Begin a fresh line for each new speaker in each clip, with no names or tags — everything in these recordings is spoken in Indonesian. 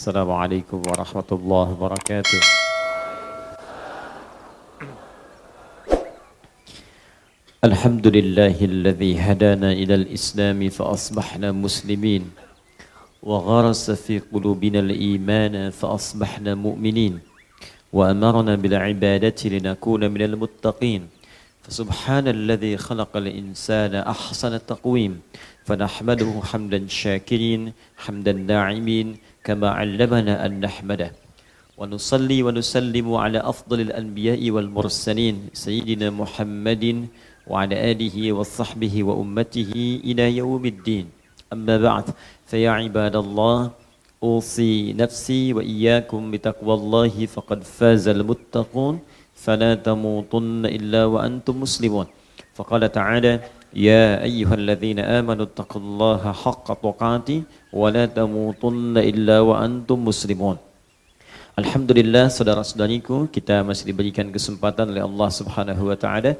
Assalamualaikum warahmatullahi wabarakatuh. Alhamdulillahilladzi hadana ilal islami fa asbahna muslimin wa gharasa fi qulubina al-iman fa asbahna mu'minin wa amarna bil ibadati linakuna minal muttaqin. Fasubhanalladzi khalaqal insana ahsana taqwim fanahmaduhu hamdan syakirin hamdan na'imin kama 'allamana an nahmadah. Wa nusalli wa nusallimu ala afdalil anbiya'i wal mursalin sayyidina Muhammadin wa ala alihi wa sahbihi wa ummatihi ila yaumiddin. Amma ba'd, fa ya ibadallah, usi nafsi wa iyyakum bitaqwallahi faqad fazal muttaqun fala tamutunna illa wa antum muslimun. Faqala ta'ala ya ayyuhalladzina amanu taqullaha haqqa tuqatih wa la tamutunna illa wa antum muslimun. Alhamdulillah, saudara-saudariku, kita masih diberikan kesempatan oleh Allah Subhanahu wa taala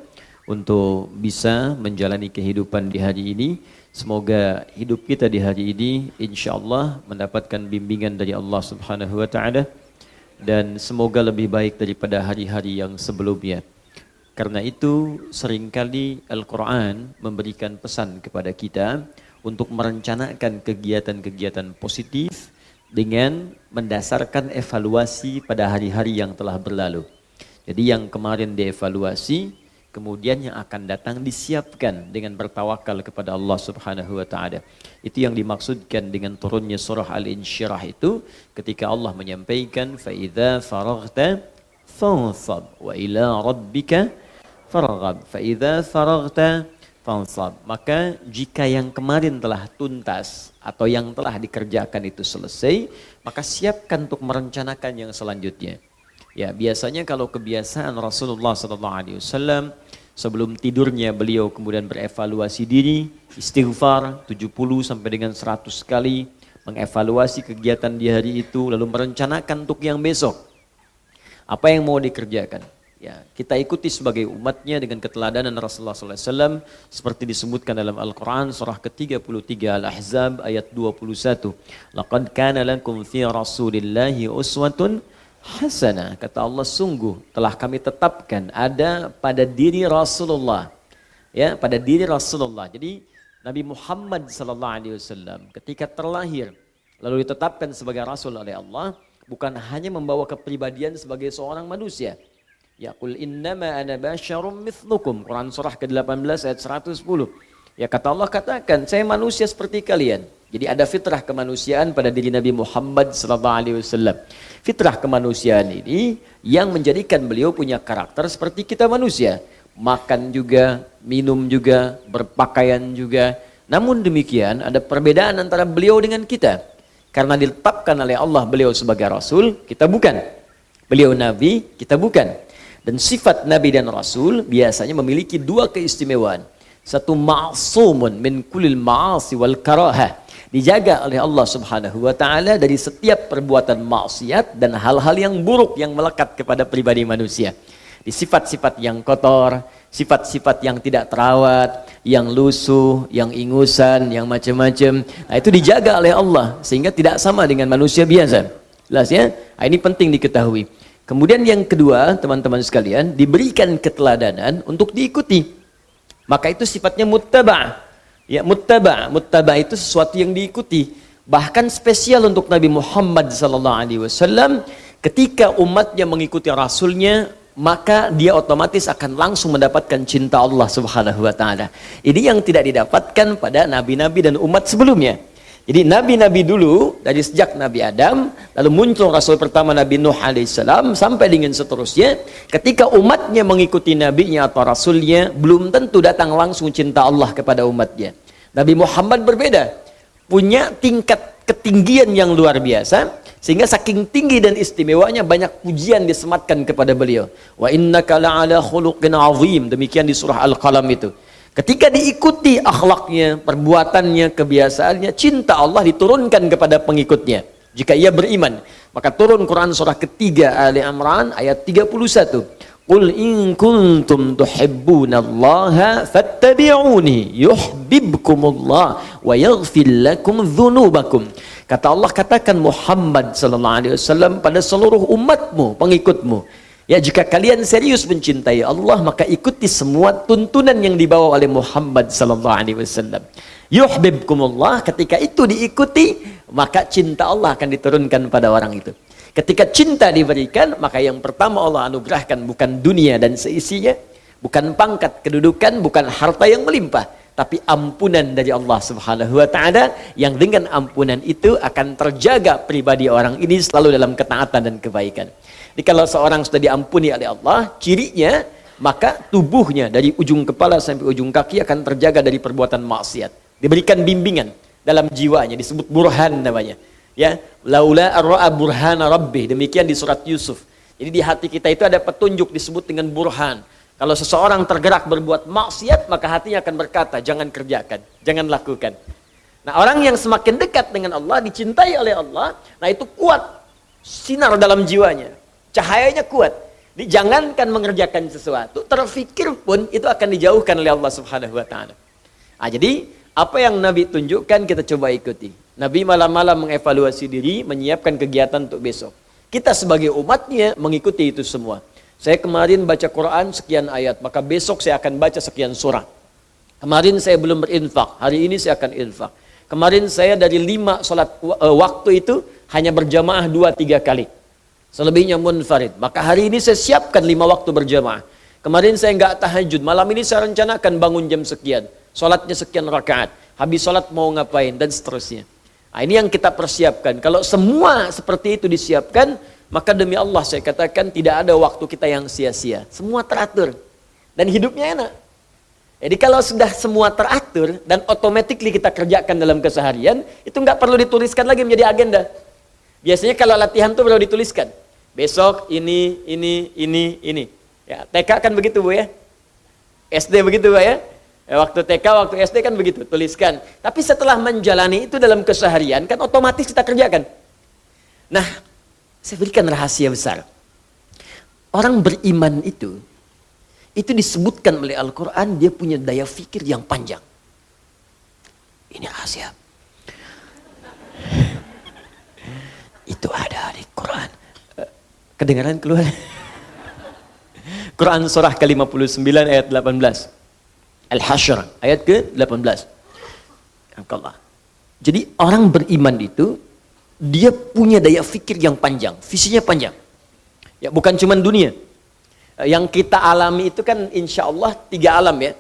untuk bisa menjalani kehidupan di hari ini. Semoga hidup kita di hari ini insyaallah mendapatkan bimbingan dari Allah Subhanahu wa taala dan semoga lebih baik daripada hari-hari yang sebelumnya. Karena itu seringkali Al-Quran memberikan pesan kepada kita untuk merencanakan kegiatan-kegiatan positif dengan mendasarkan evaluasi pada hari-hari yang telah berlalu. Jadi yang kemarin dievaluasi, kemudian yang akan datang disiapkan dengan bertawakal kepada Allah Subhanahu wa taala. Itu yang dimaksudkan dengan turunnya surah Al-Insyirah itu ketika Allah menyampaikan fa idza faraghta fansab wa ila rabbika farghab. Fa idza faraghta fansab. Maka jika yang kemarin telah tuntas atau yang telah dikerjakan itu selesai, maka siapkan untuk merencanakan yang selanjutnya. Ya, biasanya kalau kebiasaan Rasulullah SAW sebelum tidurnya beliau kemudian berevaluasi diri, istighfar 70 sampai dengan 100 kali, mengevaluasi kegiatan di hari itu, lalu merencanakan untuk yang besok. Apa yang mau dikerjakan? Ya, kita ikuti sebagai umatnya dengan keteladanan Rasulullah SAW seperti disebutkan dalam Al-Quran surah ke-33 Al-Ahzab ayat 21. Laqad kana lakum fi Rasulillahi uswatun hasanah, kata Allah, sungguh telah kami tetapkan ada pada diri Rasulullah, ya, pada diri Rasulullah. Jadi Nabi Muhammad SAW ketika terlahir lalu ditetapkan sebagai Rasul oleh Allah, bukan hanya membawa kepribadian sebagai seorang manusia. Ya, qul innama ana basyarum mithlukum, Quran surah ke-18 ayat 110. Ya, kata Allah, katakan saya manusia seperti kalian. Jadi ada fitrah kemanusiaan pada diri Nabi Muhammad SAW. Fitrah kemanusiaan ini yang menjadikan beliau punya karakter seperti kita manusia. Makan juga, minum juga, berpakaian juga. Namun demikian ada perbedaan antara beliau dengan kita. Karena ditetapkan oleh Allah beliau sebagai Rasul, kita bukan. Beliau Nabi, kita bukan. Dan sifat Nabi dan Rasul biasanya memiliki dua keistimewaan. Satu, ma'sumun min kulil ma'asi wal karahah. Dijaga oleh Allah Subhanahu wa taala dari setiap perbuatan maksiat dan hal-hal yang buruk yang melekat kepada pribadi manusia. Di sifat-sifat yang kotor, sifat-sifat yang tidak terawat, yang lusuh, yang ingusan, yang macam-macam. Nah, itu dijaga oleh Allah sehingga tidak sama dengan manusia biasa. Jelas ya? Nah, ini penting diketahui. Kemudian yang kedua, teman-teman sekalian, diberikan keteladanan untuk diikuti. Maka itu sifatnya muttaba'. Ya, muttaba itu sesuatu yang diikuti. Bahkan spesial untuk Nabi Muhammad SAW, ketika umatnya mengikuti Rasulnya, maka dia otomatis akan langsung mendapatkan cinta Allah Subhanahu wa taala. Ini yang tidak didapatkan pada nabi-nabi dan umat sebelumnya. Jadi nabi-nabi dulu, dari sejak Nabi Adam, lalu muncul Rasul pertama Nabi Nuh alaihissalam, sampai dengan seterusnya, ketika umatnya mengikuti nabinya atau rasulnya, belum tentu datang langsung cinta Allah kepada umatnya. Nabi Muhammad berbeda, punya tingkat ketinggian yang luar biasa, sehingga saking tinggi dan istimewanya banyak pujian disematkan kepada beliau. Wa innaka la'ala khuluqin azim, demikian di surah Al-Qalam itu. Ketika diikuti akhlaknya, perbuatannya, kebiasaannya, cinta Allah diturunkan kepada pengikutnya. Jika ia beriman, maka turun Quran surah ketiga Ali Imran ayat 31. Qul in kuntum tuhibbunallaha fattabi'uni yuhibbukumullah wa yaghfir lakum dzunubakum.
Kata Allah, katakan Muhammad sallallahu alaihi wasallam pada seluruh umatmu, pengikutmu, ya jika kalian serius mencintai Allah, maka ikuti semua tuntunan yang dibawa oleh Muhammad sallallahu alaihi wasallam. Yuhibbukumullah, ketika itu diikuti, maka cinta Allah akan diturunkan pada orang itu. Ketika cinta diberikan, maka yang pertama Allah anugerahkan bukan dunia dan seisinya, bukan pangkat, kedudukan, bukan harta yang melimpah, tapi ampunan dari Allah Subhanahu wa taala, yang dengan ampunan itu akan terjaga pribadi orang ini selalu dalam ketaatan dan kebaikan. Jadi kalau seorang sudah diampuni oleh Allah, cirinya maka tubuhnya dari ujung kepala sampai ujung kaki akan terjaga dari perbuatan maksiat. Diberikan bimbingan dalam jiwanya, disebut burhan namanya. Ya, laula ar-ra'a burhana rabbih, demikian di surat Yusuf. Jadi di hati kita itu ada petunjuk disebut dengan burhan. Kalau seseorang tergerak berbuat maksiat, maka hatinya akan berkata, jangan kerjakan, jangan lakukan. Nah, orang yang semakin dekat dengan Allah, dicintai oleh Allah, nah itu kuat sinar dalam jiwanya, cahayanya kuat. Jangankan mengerjakan sesuatu, terfikir pun itu akan dijauhkan oleh Allah Subhanahu wa taala. Nah, jadi apa yang Nabi tunjukkan kita coba ikuti. Nabi malam-malam mengevaluasi diri, menyiapkan kegiatan untuk besok. Kita sebagai umatnya mengikuti itu semua. Saya kemarin baca Quran sekian ayat, maka besok saya akan baca sekian surah. Kemarin saya belum berinfak, hari ini saya akan infak. Kemarin saya dari 5 salat waktu itu hanya berjamaah 2-3 kali. Selebihnya munfarid. Maka hari ini saya siapkan 5 waktu berjamaah. Kemarin saya nggak tahajud, malam ini saya rencanakan bangun jam sekian. Salatnya sekian rakaat, habis salat mau ngapain, dan seterusnya. Nah, ini yang kita persiapkan. Kalau semua seperti itu disiapkan, maka demi Allah saya katakan tidak ada waktu kita yang sia-sia. Semua teratur. Dan hidupnya enak. Jadi kalau sudah semua teratur, dan automatically kita kerjakan dalam keseharian, itu nggak perlu dituliskan lagi menjadi agenda. Biasanya kalau latihan tuh perlu dituliskan. Besok ini. Ya, TK kan begitu Bu ya. SD begitu Bu ya. Waktu TK, waktu SD kan begitu, tuliskan. Tapi setelah menjalani itu dalam keseharian, kan otomatis kita kerjakan. Nah, saya berikan rahasia besar. Orang beriman itu disebutkan oleh Al-Quran, dia punya daya fikir yang panjang. Ini rahasia. Itu ada di Quran. Kedengaran keluar? Quran surah ke-59 ayat 18. Al-Hasyr ayat ke-18. Jadi orang beriman itu dia punya daya fikir yang panjang, visinya panjang. Ya, bukan cuma dunia. Yang kita alami itu kan insya Allah 3 alam ya.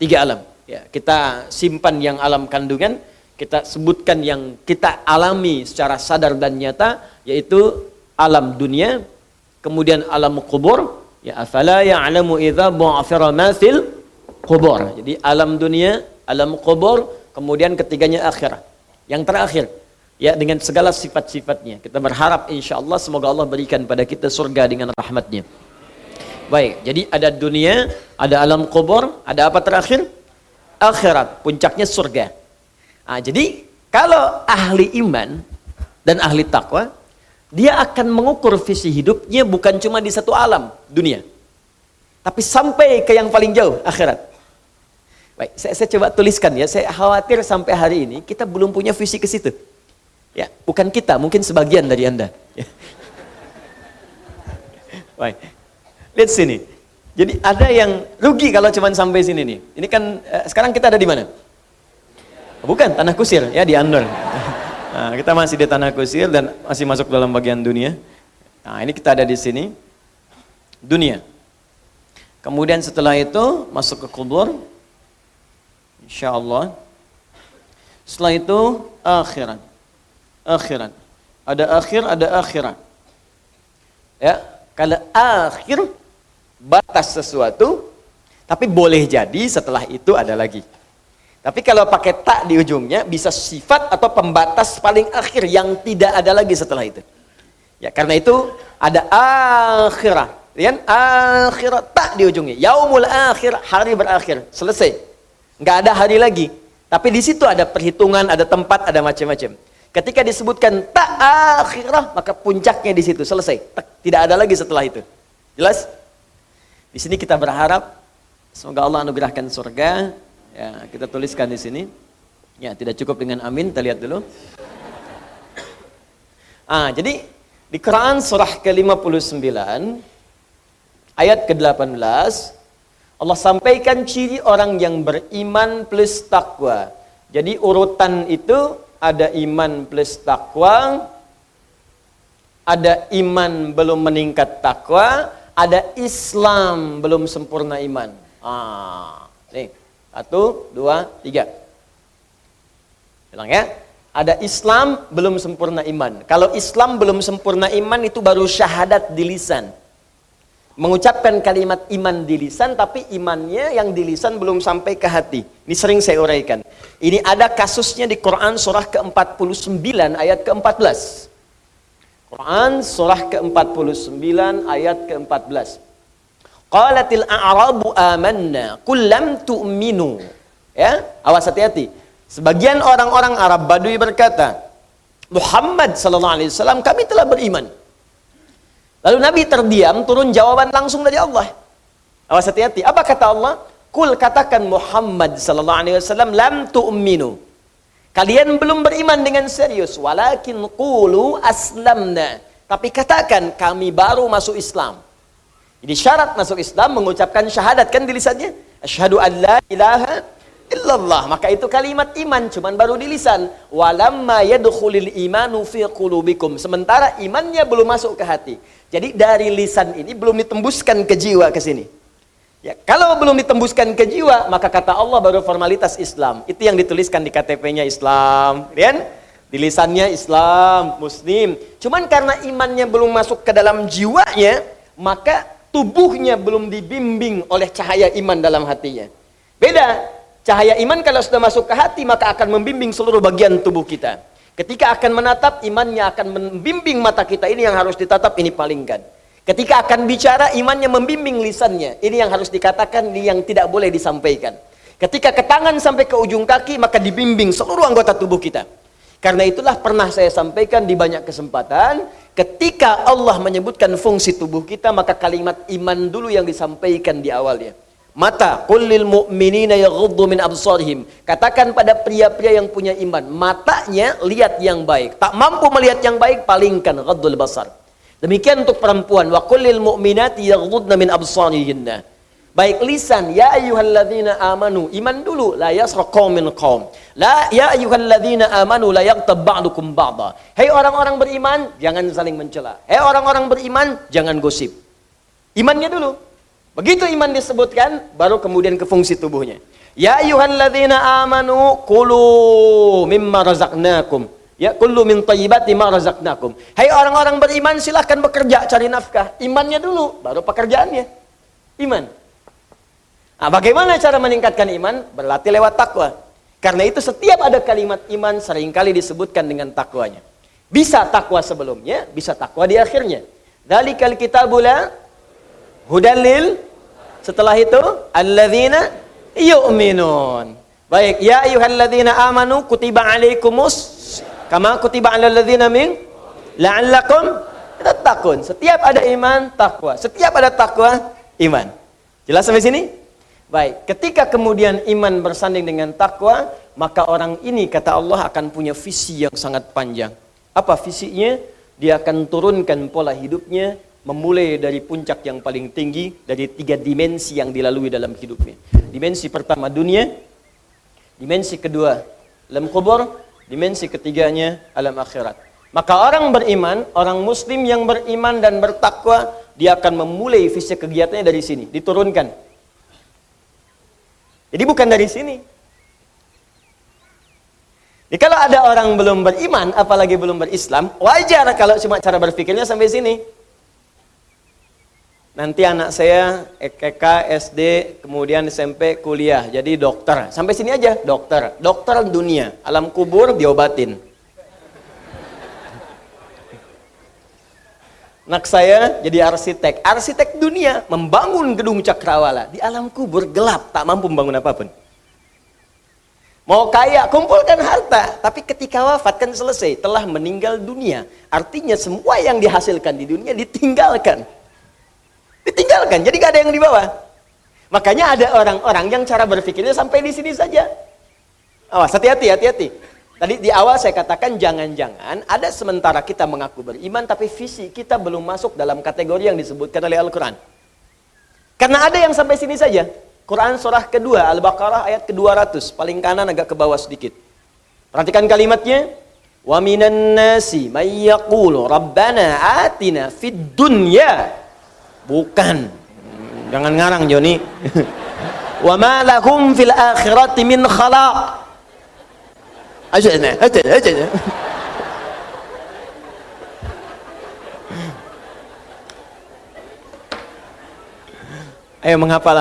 3 alam. Ya, kita simpan yang alam kandungan, kita sebutkan yang kita alami secara sadar dan nyata, yaitu alam dunia, kemudian alam kubur, ya afala ya'lamu idza bu'athira ma fil kubur. Jadi alam dunia, alam kubur, kemudian ketiganya akhirat. Yang terakhir, ya dengan segala sifat-sifatnya. Kita berharap insya Allah semoga Allah berikan pada kita surga dengan rahmatnya. Baik, jadi ada dunia, ada alam kubur, ada apa terakhir? Akhirat, puncaknya surga. Nah, jadi kalau ahli iman dan ahli takwa, dia akan mengukur visi hidupnya bukan cuma di satu alam, dunia. Tapi sampai ke yang paling jauh, akhirat. Baik, saya coba tuliskan ya, saya khawatir sampai hari ini kita belum punya visi ke situ. Ya, bukan kita, mungkin sebagian dari Anda. Ya. Baik. Lihat sini. Jadi ada yang rugi kalau cuma sampai sini nih. Ini kan sekarang kita ada di mana? Bukan, Tanah Kusir ya, di Andor. Nah, kita masih di Tanah Kusir dan masih masuk dalam bagian dunia. Nah, ini kita ada di sini. Dunia. Kemudian setelah itu masuk ke kubur. InsyaAllah. Setelah itu akhirat. Akhirat. Ada akhir, ada akhirat. Ya, kalau akhir batas sesuatu, tapi boleh jadi setelah itu ada lagi. Tapi kalau pakai tak di ujungnya, bisa sifat atau pembatas paling akhir yang tidak ada lagi setelah itu. Ya, karena itu ada akhirat. Lihat, akhirat tak di ujungnya. Yaumul akhir, hari berakhir, selesai. Nggak ada hari lagi. Tapi di situ ada perhitungan, ada tempat, ada macam-macam. Ketika disebutkan tak akhirah, maka puncaknya di situ, selesai. Tidak ada lagi setelah itu. Jelas? Di sini kita berharap semoga Allah anugerahkan surga. Ya, kita tuliskan di sini. Ya, tidak cukup dengan amin, kita lihat dulu. Jadi di Quran surah ke-59 ayat ke-18 Allah sampaikan ciri orang yang beriman plus takwa. Jadi urutan itu ada iman plus takwa, ada iman belum meningkat takwa, ada Islam belum sempurna iman. Nih, 1, 2, 3. Bilang ya. Ada Islam belum sempurna iman. Kalau Islam belum sempurna iman itu baru syahadat di lisan. Mengucapkan kalimat iman di lisan, tapi imannya yang di lisan belum sampai ke hati. Ini sering saya uraikan. Ini ada kasusnya di Quran surah ke-49 ayat ke-14. Quran surah ke-49 ayat ke-14. Qalatil a'rabu amanna qul lam tu'minu. Ya, awas hati-hati. Sebagian orang-orang Arab Badui berkata, Muhammad sallallahu alaihi wasallam, kami telah beriman. Lalu Nabi terdiam, turun jawaban langsung dari Allah. Awas hati-hati. Apa kata Allah? Kul, katakan Muhammad sallallahu alaihi wasallam, lam tu'minu. Kalian belum beriman dengan serius, walakin qulu aslamna. Tapi katakan kami baru masuk Islam. Jadi syarat masuk Islam mengucapkan syahadat kan di lisannya. Asyhadu an la ilaha illallah, maka itu kalimat iman cuman baru di lisan. Walamma yadkhulul imanu fi qulubikum, sementara imannya belum masuk ke hati. Jadi dari lisan ini belum ditembuskan ke jiwa ke sini. Ya, kalau belum ditembuskan ke jiwa, maka kata Allah baru formalitas Islam. Itu yang dituliskan di KTP-nya Islam, kan? Di lisannya Islam, Muslim. Cuman karena imannya belum masuk ke dalam jiwanya, maka tubuhnya belum dibimbing oleh cahaya iman dalam hatinya. Beda. Cahaya iman kalau sudah masuk ke hati, maka akan membimbing seluruh bagian tubuh kita. Ketika akan menatap, imannya akan membimbing mata kita. Ini yang harus ditatap, ini palingkan. Ketika akan bicara, imannya membimbing lisannya. Ini yang harus dikatakan, ini yang tidak boleh disampaikan. Ketika ke tangan sampai ke ujung kaki, maka dibimbing seluruh anggota tubuh kita. Karena itulah pernah saya sampaikan di banyak kesempatan, ketika Allah menyebutkan fungsi tubuh kita, maka kalimat iman dulu yang disampaikan di awalnya. Mata, qul lil mu'minina yaghuddu min absarihim. Katakan pada pria-pria yang punya iman, matanya lihat yang baik. Tak mampu melihat yang baik, palingkan, ghaddul basar. Demikian untuk perempuan, wa qul lil mu'minati yaghuddna min absarihinna. Baik lisan, ya ayyuhalladzina amanu, iman dulu, la yasraq qaumin qaum. La ya ayyuhalladzina amanu la yaghtab ba'dukum ba'dha. Hai orang-orang beriman, jangan saling mencela. Hai orang-orang beriman, jangan gosip. Imannya dulu. Begitu iman disebutkan, baru kemudian ke fungsi tubuhnya. Ya ayyuhalladzina amanu kulu mimma razaqnakum. Ya, kullu min thayyibati ma razaqnakum. Hai orang-orang beriman, silahkan bekerja cari nafkah. Imannya dulu, baru pekerjaannya. Iman. Bagaimana cara meningkatkan iman? Berlatih lewat takwa. Karena itu setiap ada kalimat iman seringkali disebutkan dengan takwanya. Bisa takwa sebelumnya, bisa takwa di akhirnya. Dzalikal kitabul hudalil, setelah itu alladzina yu'minun. Baik, ya ayyuhalladzina amanu kutiba alaikumus kama kutiba alal ladzina min la'allakum tattaqun. Setiap ada iman, takwa. Setiap ada takwa, iman. Jelas sampai sini? Baik, ketika kemudian iman bersanding dengan takwa, maka orang ini kata Allah akan punya visi yang sangat panjang. Apa visinya? Dia akan turunkan pola hidupnya, memulai dari puncak yang paling tinggi, dari 3 dimensi yang dilalui dalam hidupnya. Dimensi pertama dunia, dimensi kedua alam kubur, dimensi ketiganya alam akhirat. Maka orang beriman, orang muslim yang beriman dan bertakwa, dia akan memulai visi kegiatannya dari sini, diturunkan. Jadi bukan dari sini. Jadi kalau ada orang belum beriman, apalagi belum berislam, wajar kalau cuma cara berpikirnya sampai sini. Nanti anak saya TK, SD, kemudian SMP, kuliah, jadi dokter. Sampai sini aja, dokter. Dokter dunia, alam kubur diobatin. Anak saya jadi arsitek. Arsitek dunia, membangun gedung cakrawala. Di alam kubur gelap, tak mampu membangun apapun. Mau kaya, kumpulkan harta. Tapi ketika wafat kan selesai, telah meninggal dunia. Artinya semua yang dihasilkan di dunia ditinggalkan. Ditinggalkan, jadi gak ada yang dibawa. Makanya ada orang-orang yang cara berpikirnya sampai di sini saja. Awas, hati-hati, hati-hati. Tadi di awal saya katakan jangan-jangan ada sementara kita mengaku beriman tapi visi kita belum masuk dalam kategori yang disebutkan oleh Al-Quran. Karena ada yang sampai sini saja. Quran surah kedua, Al-Baqarah ayat ke-200, paling kanan agak ke bawah sedikit. Perhatikan kalimatnya. Wa minan nasi may yaqulu rabbana atina fid dunya. Bukan. Jangan ngarang Joni. Wa ma lahum fil akhirati min khalaq. Aja. Ayo menghafal.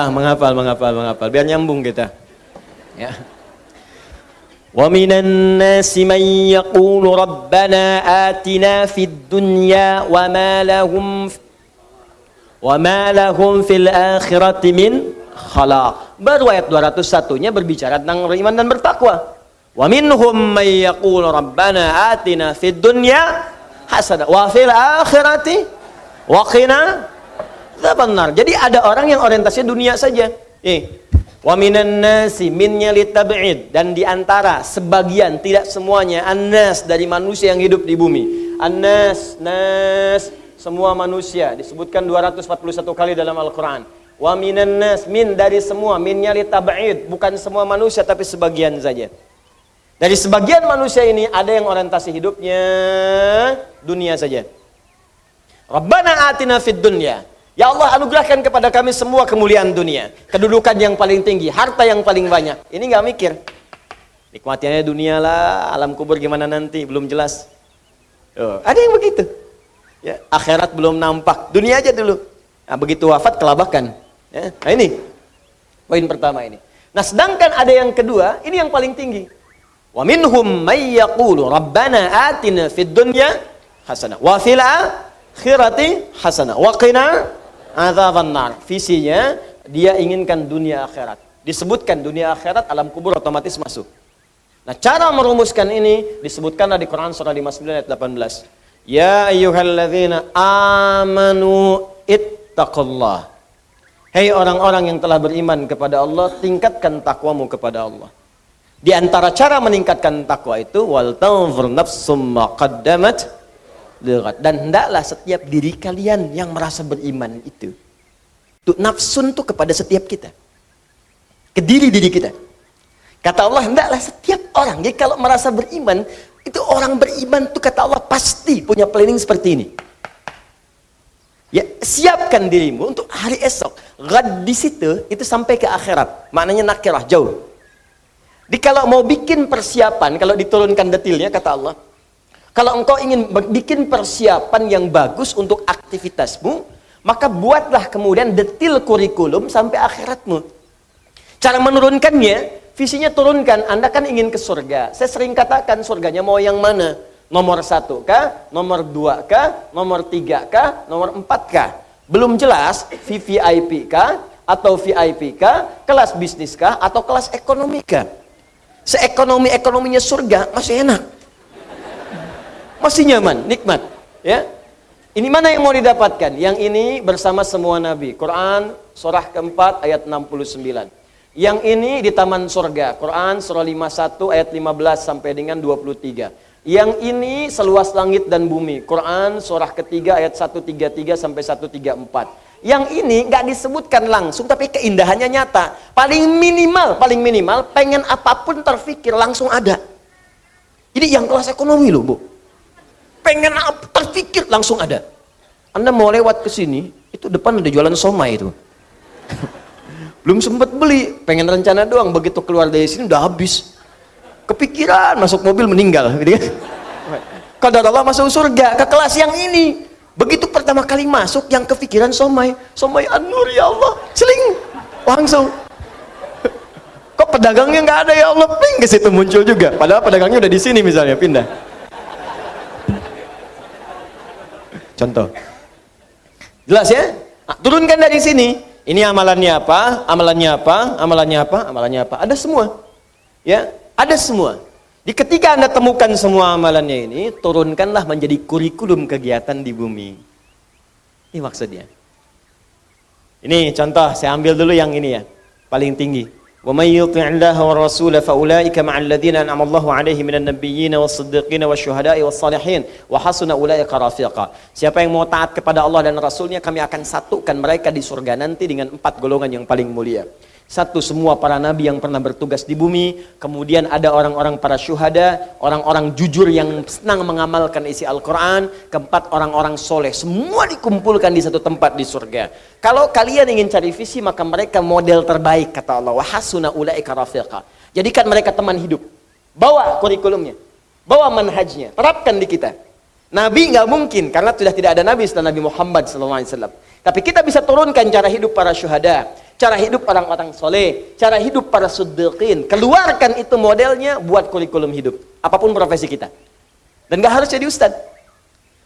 Biar nyambung kita. Ya. Wa minan nasi may yaqulu rabbana atina fid dunya wa ma lahum fil akhirati min khalaq. Baru ayat 201-nya berbicara tentang beriman dan bertakwa. Wa minhum may yaqulu rabbana atina fid dunya hasanah wa fil akhirati wa qina adzabannar. Jadi ada orang yang orientasinya dunia saja. Wa minan nasi minnya litab'id, dan di antara sebagian, tidak semuanya, annas dari manusia yang hidup di bumi. Annas, nas, semua manusia disebutkan 241 kali dalam Al-Qur'an. Wa minan nas, min dari semua, minnya litab'id, bukan semua manusia tapi sebagian saja. Dari sebagian manusia ini ada yang orientasi hidupnya dunia saja. Rabbana atina fid dunya. Ya Allah, anugerahkan kepada kami semua kemuliaan dunia, kedudukan yang paling tinggi, harta yang paling banyak. Ini nggak mikir. Nikmatiannya dunia lah, alam kubur gimana nanti belum jelas. Ada yang begitu. Ya, akhirat belum nampak, dunia aja dulu. Nah, begitu wafat kelabakan. Ya, nah ini poin pertama ini. Nah, sedangkan ada yang kedua, ini yang paling tinggi. Wa minhum may yaqulu rabbana atina fid dunya hasanah wa fil akhirati hasanah wa qina adzabannar. Visinya dia inginkan dunia akhirat. Disebutkan dunia akhirat, alam kubur otomatis masuk. Nah, cara merumuskan ini disebutkanlah di Quran surah 59 ayat 18. Ya ayyuhalladzina amanu ittaqullah. Hei orang-orang yang telah beriman kepada Allah, tingkatkan takwamu kepada Allah. Di antara cara meningkatkan takwa itu wal tanzur nafsum ma qaddamat lighad, dan hendaklah setiap diri kalian yang merasa beriman itu nafsun tuh kepada setiap kita, ke diri kita. Kata Allah, hendaklah setiap orang. Jadi kalau merasa beriman, itu orang beriman tuh kata Allah pasti punya planning seperti ini. Ya, siapkan dirimu untuk hari esok. Ghad di situ itu sampai ke akhirat. Maknanya nakirah, jauh. Jadi kalau mau bikin persiapan, kalau diturunkan detailnya kata Allah, kalau engkau ingin bikin persiapan yang bagus untuk aktivitasmu, maka buatlah kemudian detail kurikulum sampai akhiratmu. Cara menurunkannya, visinya turunkan. Anda kan ingin ke surga. Saya sering katakan surganya mau yang mana? Nomor 1 kah? Nomor 2 kah? Nomor 3 kah? Nomor 4 kah? Belum jelas VVIP kah? Atau VIP kah? Kelas bisnis kah? Atau kelas ekonomi kah? Seekonomi-ekonominya surga masih enak, masih nyaman, nikmat. Ya, ini mana yang mau didapatkan? Yang ini bersama semua nabi. Quran surah keempat ayat 69. Yang ini di taman surga. Quran surah 51 ayat 15 sampai dengan 23. Yang ini seluas langit dan bumi. Quran surah ketiga ayat 133 sampai 134. Yang ini nggak disebutkan langsung, tapi keindahannya nyata. Paling minimal, pengen apapun terfikir langsung ada. Ini yang kelas ekonomi loh, Bu. Pengen terfikir langsung ada. Anda mau lewat ke sini, itu depan ada jualan somai itu. Belum sempat beli, pengen rencana doang. Begitu keluar dari sini udah habis. Kepikiran, masuk mobil meninggal. Gitu kan? Qadar Allah masuk surga ke kelas yang ini. Begitu pertama kali masuk, yang kepikiran somai an-nur, ya Allah, seling langsung. Kok pedagangnya nggak ada, ya Allah, ping ke situ muncul juga. Padahal pedagangnya udah di sini misalnya, pindah. Contoh, jelas ya? Nah, turunkan dari sini. Ini amalannya apa? Amalannya apa? Ada semua, ya, ada semua. Di ketika Anda temukan semua amalannya ini, turunkanlah menjadi kurikulum kegiatan di bumi. Ini maksudnya. Ini contoh, saya ambil dulu yang ini ya, paling tinggi.
ومن يطع الله والرسول فأولئك مع الذين أنعم الله عليهم من النبيين والصديقين والشهداء والصالحين وحسن أولئك رفيقا. Siapa yang mau taat kepada Allah dan Rasulnya, kami akan satukan mereka di surga nanti dengan 4 golongan yang paling mulia. 1, semua para nabi yang pernah bertugas di bumi. Kemudian ada orang-orang para syuhada, orang-orang jujur yang senang mengamalkan isi Al-Quran. Keempat, orang-orang soleh. Semua dikumpulkan di satu tempat di surga. Kalau kalian ingin cari visi, maka mereka model terbaik, kata Allah. Wa hasuna ulaika rafiqa. Jadikan mereka teman hidup. Bawa kurikulumnya, bawa manhajnya, terapkan di kita. Nabi nggak mungkin, karena sudah tidak ada nabi setelah Nabi Muhammad SAW. Tapi kita bisa turunkan cara hidup para syuhada, cara hidup orang-orang soleh, cara hidup para siddiqin. Keluarkan itu modelnya, buat kurikulum hidup. Apapun profesi kita. Dan gak harus jadi ustad.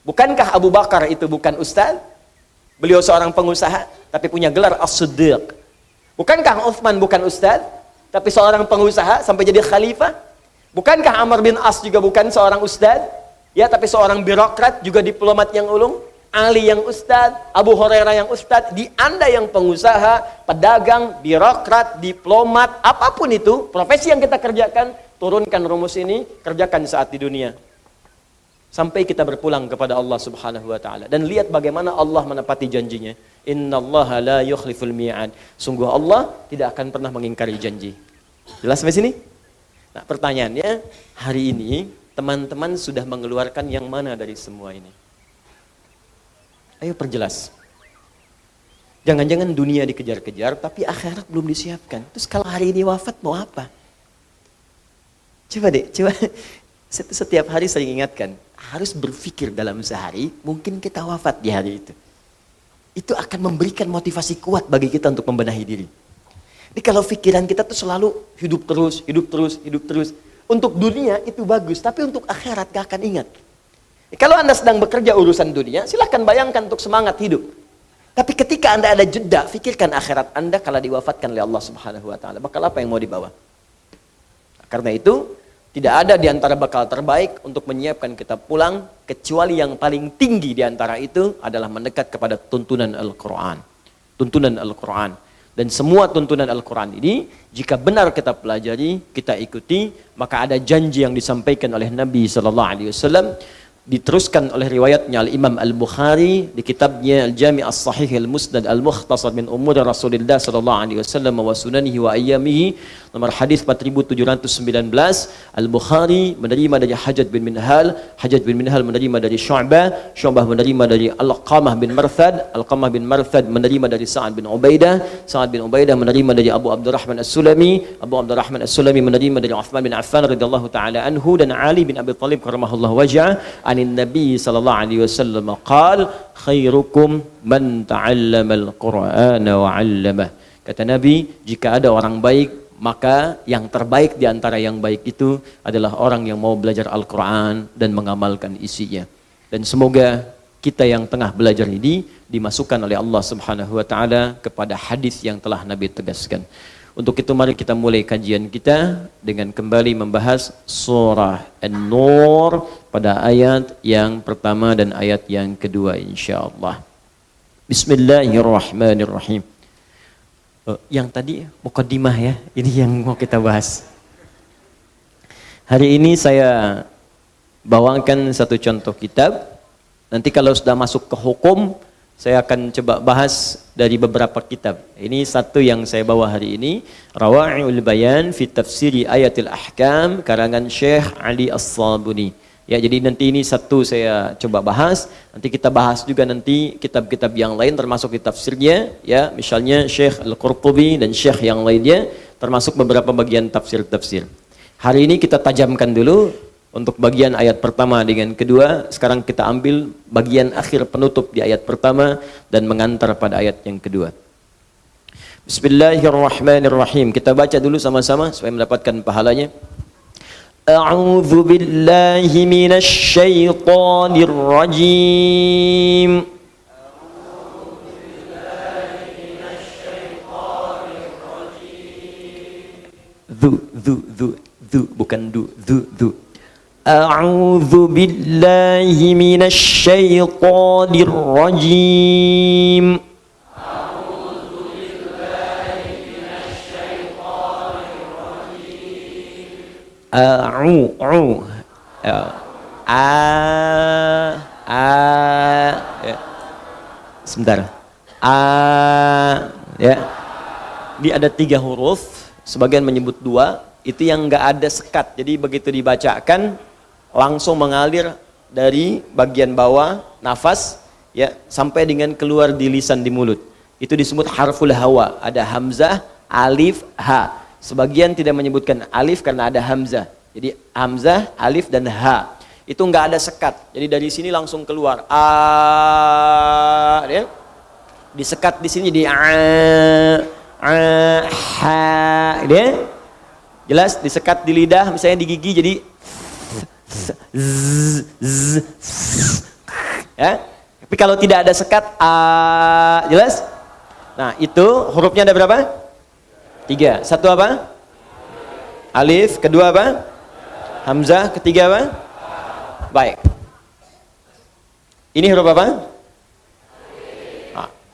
Bukankah Abu Bakar itu bukan ustad? Beliau seorang pengusaha, tapi punya gelar as-siddiq. Bukankah Utsman bukan ustad, tapi seorang pengusaha sampai jadi khalifah? Bukankah Amr bin As juga bukan seorang ustad, ya, tapi seorang birokrat, juga diplomat yang ulung? Ali yang ustad, Abu Hurairah yang ustad, di Anda yang pengusaha, pedagang, birokrat, diplomat, apapun itu, profesi yang kita kerjakan, turunkan rumus ini, kerjakan saat di dunia. Sampai kita berpulang kepada Allah Subhanahu wa taala dan lihat bagaimana Allah menepati janjinya. Innallaha la yukhliful mi'ad. Sungguh Allah tidak akan pernah mengingkari janji. Jelas sampai sini? Nah, pertanyaannya, hari ini teman-teman sudah mengeluarkan yang mana dari semua ini? Ayo perjelas. Jangan-jangan dunia dikejar-kejar, tapi akhirat belum disiapkan. Terus kalau hari ini wafat mau apa? Coba deh, coba. Setiap hari saya ingatkan, harus berpikir dalam sehari, mungkin kita wafat di hari itu. Itu akan memberikan motivasi kuat bagi kita untuk membenahi diri. Jadi kalau pikiran kita tuh selalu hidup terus, hidup terus, hidup terus. Untuk dunia itu bagus, tapi untuk akhirat gak akan ingat. Kalau Anda sedang bekerja urusan dunia, silahkan bayangkan untuk semangat hidup. Tapi ketika Anda ada jeda, pikirkan akhirat Anda kalau diwafatkan oleh Allah Subhanahu wa taala. Bakal apa yang mau dibawa? Karena itu, tidak ada di antara bakal terbaik untuk menyiapkan kita pulang, kecuali yang paling tinggi di antara itu adalah mendekat kepada tuntunan Al-Quran. Tuntunan Al-Quran. Dan semua tuntunan Al-Quran ini, jika benar kita pelajari, kita ikuti, maka ada janji yang disampaikan oleh Nabi SAW, diteruskan oleh riwayatnya Al-Imam Al-Bukhari di kitabnya Al-Jami' As-Sahih Al-Musnad Al-Mukhtasar min Umur Rasulullah sallallahu alaihi wasallam wa sunanihi wa ayyamihi, nomor hadis 4719. Al-Bukhari menerima dari Hajjaj bin Minhal, Hajjaj bin Minhal menerima dari Syu'bah, Syu'bah menerima dari Al-Qamah bin Marthad, Al-Qamah bin Marthad menerima dari Sa'ad bin Ubaidah, Sa'ad bin Ubaidah menerima dari Abu Abdurrahman As-Sulami, Abu Abdurrahman As-Sulami menerima dari Uthman bin Affan radhiyallahu taala anhu, dan Ali bin Abi Thalib karamahullahu wajhah anin Nabi sallallahu alaihi wasallam qala khairukum man ta'allama al-Qur'ana wa 'allamah. Kata Nabi, jika ada orang baik, maka yang terbaik di antara yang baik itu adalah orang yang mau belajar Al-Quran dan mengamalkan isinya. Dan semoga kita yang tengah belajar ini dimasukkan oleh Allah Subhanahu wa taala kepada hadis yang telah Nabi tegaskan. Untuk itu mari kita mulai kajian kita dengan kembali membahas surah An-Nur pada ayat yang pertama dan ayat yang kedua insyaallah. Bismillahirrahmanirrahim. Yang tadi mukaddimah ya, ini yang mau kita bahas. Hari ini saya bawakan satu contoh kitab. Nanti kalau sudah masuk ke hukum, saya akan coba bahas dari beberapa kitab. Ini satu yang saya bawa hari ini, Rawa'iul Bayan fi Tafsiri Ayatil Ahkam, karangan Syekh Ali As-Sabuni. Ya, jadi nanti ini satu saya coba bahas. Nanti kita bahas juga nanti kitab-kitab yang lain termasuk di tafsirnya, ya, misalnya Syekh Al-Qurtubi dan Syekh yang lainnya, termasuk beberapa bagian tafsir-tafsir. Hari ini kita tajamkan dulu untuk bagian ayat pertama dengan kedua. Sekarang kita ambil bagian akhir penutup di ayat pertama dan mengantar pada ayat yang kedua. Bismillahirrahmanirrahim. Kita baca dulu sama-sama supaya mendapatkan pahalanya. A'udzu billahi minasy syaithanir rajim. Zu bukan du. A'udzu billahi minasy syaithanir rajim.
Ya. Ya. Sebentar. Ya. Ini ada 3 huruf, sebagian menyebut 2, itu yang nggak ada sekat. Jadi begitu dibacakan langsung mengalir dari bagian bawah nafas ya sampai dengan keluar di lisan di mulut. Itu disebut harful hawa. Ada hamzah, alif, ha. Sebagian tidak menyebutkan alif karena ada hamzah. Jadi hamzah, alif dan ha. Itu nggak ada sekat. Jadi dari sini langsung keluar. Ya. Disekat di sini di ha. Ya. Jelas disekat di lidah, misalnya di gigi jadi ya. Tapi kalau tidak ada sekat jelas? Nah, itu hurufnya ada berapa? 3. Satu apa? Alif, kedua apa? Hamzah, ketiga apa? Baik. Ini huruf apa?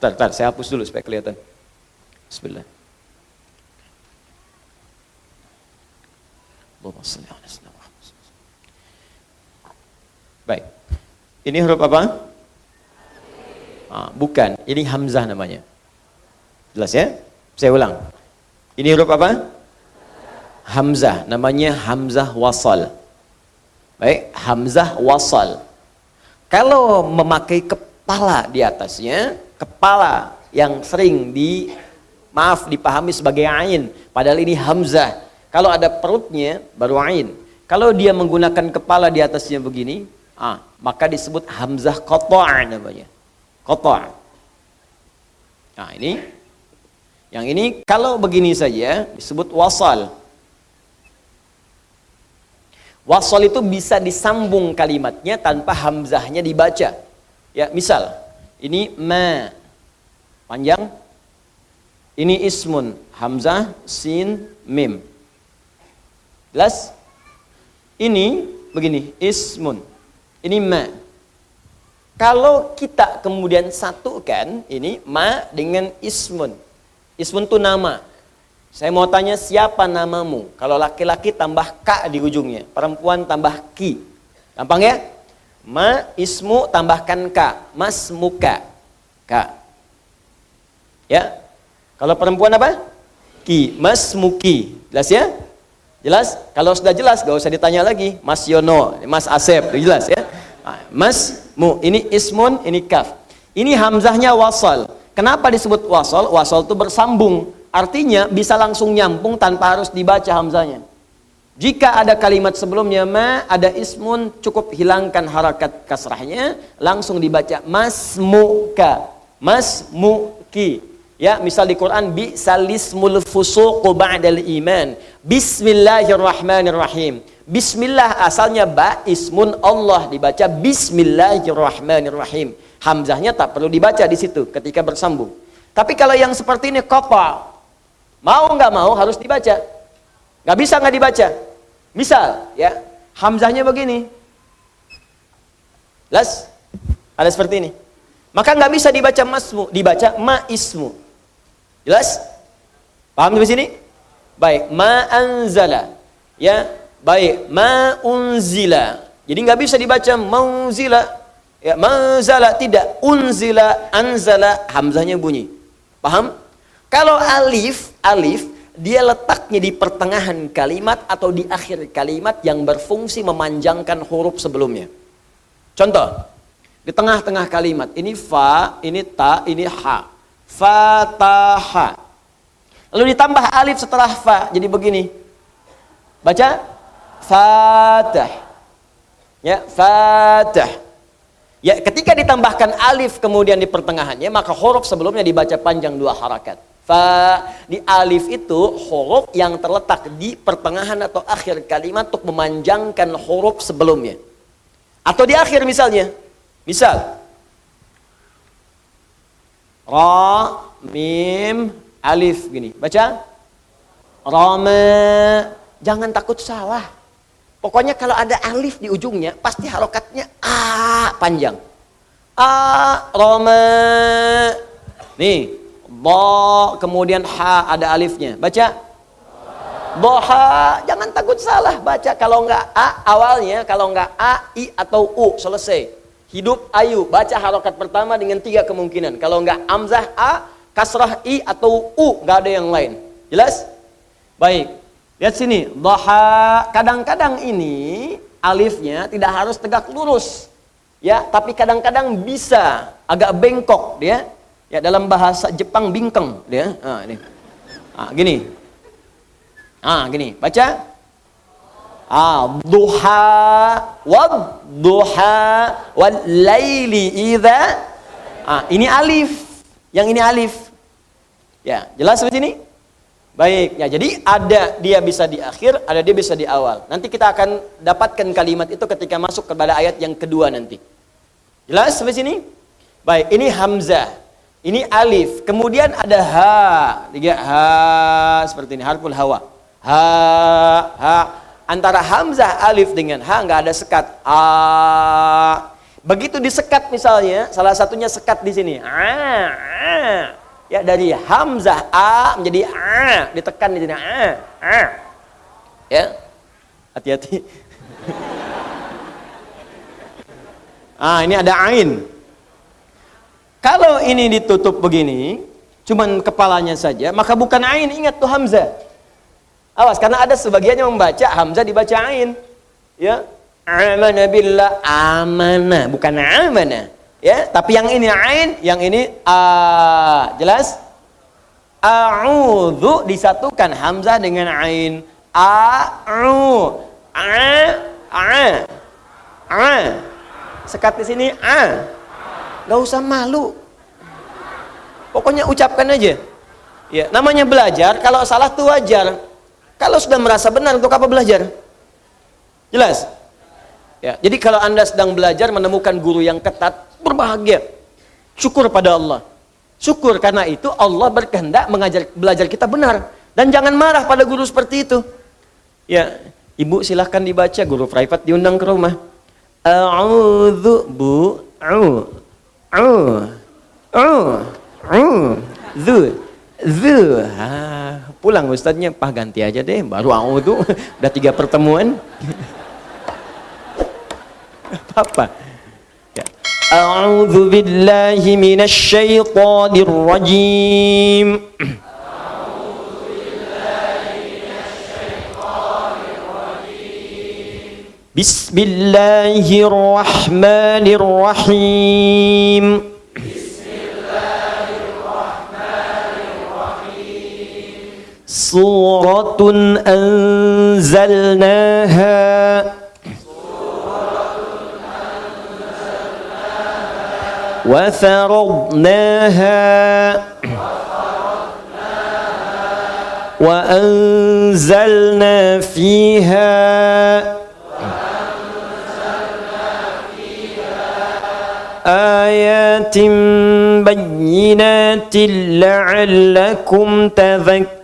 Tar, saya hapus dulu supaya kelihatan. Bismillah. Baik. Ini huruf apa? Bukan, ini hamzah namanya. Jelas ya? Saya ulang. Ini huruf apa? Hamzah, namanya hamzah wasal. Baik, hamzah wasal. Kalau memakai kepala di atasnya, kepala yang sering dipahami sebagai ain, padahal ini hamzah. Kalau ada perutnya baru ain. Kalau dia menggunakan kepala di atasnya begini, maka disebut hamzah qata' namanya. Qata'. Nah, ini yang ini kalau begini saja disebut wasal. Wasal itu bisa disambung kalimatnya tanpa hamzahnya dibaca. Ya, misal ini ma panjang, ini ismun, hamzah, sin, mim. Jelas? Ini begini, ismun. Ini ma. Kalau kita kemudian satukan ini ma dengan ismun. Ismun itu nama. Saya mau tanya siapa namamu? Kalau laki-laki tambah ka di ujungnya, perempuan tambah ki. Gampang ya? Ma ismu tambahkan ka, mas muka. Ka. Ya. Kalau perempuan apa? Ki, mas muki. Jelas ya? Jelas? Kalau sudah jelas gak usah ditanya lagi. Mas Yono, Mas Asep, jelas ya? Mas mu, ini ismun, ini kaf. Ini hamzahnya wasal. Kenapa disebut wasal? Wasal itu bersambung. Artinya bisa langsung nyambung tanpa harus dibaca hamzahnya. Jika ada kalimat sebelumnya ma, ada ismun, cukup hilangkan harakat kasrahnya, langsung dibaca masmuka, masmuki. Ya, misal di Quran bi'salismul fusuqu ba'dal iman. Bismillahirrahmanirrahim. Bismillah asalnya ba, ismun Allah, dibaca bismillahirrahmanirrahim. Hamzahnya tak perlu dibaca di situ ketika bersambung. Tapi kalau yang seperti ini qata', mau nggak mau harus dibaca. Nggak bisa nggak dibaca. Misal, ya, hamzahnya begini. Jelas? Ada seperti ini. Maka nggak bisa dibaca masmu, dibaca ma ismu. Jelas? Paham di sini? Baik, ma anzala. Ya, baik, ma unzila. Jadi nggak bisa dibaca maunzila. Ya, manzala tidak, unzila, anzala, hamzahnya bunyi. Paham? Kalau alif dia letaknya di pertengahan kalimat atau di akhir kalimat yang berfungsi memanjangkan huruf sebelumnya. Contoh, di tengah-tengah kalimat, ini fa, ini ta, ini ha. Fataha. Lalu ditambah alif setelah fa, jadi begini. Baca fatah. Ya, fatah. Ya, ketika ditambahkan alif kemudian di pertengahannya, maka huruf sebelumnya dibaca panjang 2 harakat. Fa, di alif itu huruf yang terletak di pertengahan atau akhir kalimat untuk memanjangkan huruf sebelumnya. Atau di akhir misalnya. Misal ra, mim, alif gini. Baca rama. Jangan takut salah. Pokoknya kalau ada alif di ujungnya pasti harokatnya panjang. Rama. Nih, ba kemudian ha ada alifnya. Baca Doha, jangan takut salah baca. Kalau enggak A awalnya, kalau enggak A, I atau U, selesai. Hidup ayu, baca harokat pertama dengan 3 kemungkinan. Kalau enggak hamzah A, kasrah I atau U, enggak ada yang lain. Jelas? Baik. Lihat sini, doha. Kadang-kadang ini alifnya tidak harus tegak lurus. Ya, tapi kadang-kadang bisa agak bengkok dia. Ya, dalam bahasa Jepang bingkeng dia. Nah, ini. Ah, gini. Gini, baca. Duha wad duha wal laili idza. Ini alif. Yang ini alif. Ya, jelas seperti ini? Baik, ya jadi ada dia bisa di akhir, ada dia bisa di awal. Nanti kita akan dapatkan kalimat itu ketika masuk kepada ayat yang kedua nanti. Jelas sampai sini? Baik, ini hamzah. Ini alif. Kemudian ada ha. Tiga ha seperti ini, harful hawa. Ha. Antara hamzah alif dengan ha nggak ada sekat. Begitu disekat misalnya, salah satunya sekat di sini. Ya dari hamzah a menjadi a, ditekan di sini. Ya. Hati-hati. Ini ada ain. Kalau ini ditutup begini, cuman kepalanya saja, maka bukan ain, ingat tuh hamzah. Awas, karena ada sebagian yang membaca hamzah dibaca ain. Ya, amana billah, amana, bukan amana. Ya, tapi yang ini ain, yang ini a. Jelas? A'udzu disatukan hamzah dengan ain. A'u. Sekat di sini Gak usah malu. Pokoknya ucapkan aja. Ya, namanya belajar, kalau salah tuh wajar. Kalau sudah merasa benar, untuk apa belajar? Jelas? Ya, jadi kalau Anda sedang belajar menemukan guru yang ketat, berbahagia. Syukur pada Allah. Syukur karena itu Allah berkehendak belajar kita benar. Dan jangan marah pada guru seperti itu. Ya, Ibu silahkan dibaca, guru private diundang ke rumah. A'udzu bu pulang ustadznya, ganti aja deh, baru a'udzu. Udah 3 pertemuan. Apa? Ya. A'udzu billahi minasy syaithanir rajim. Bismillahirrahmanirrahim. Suratun anzalnaha wa faradnaha wa anzalna fiha ayatin bayyinatin la'allakum tadhakkarun.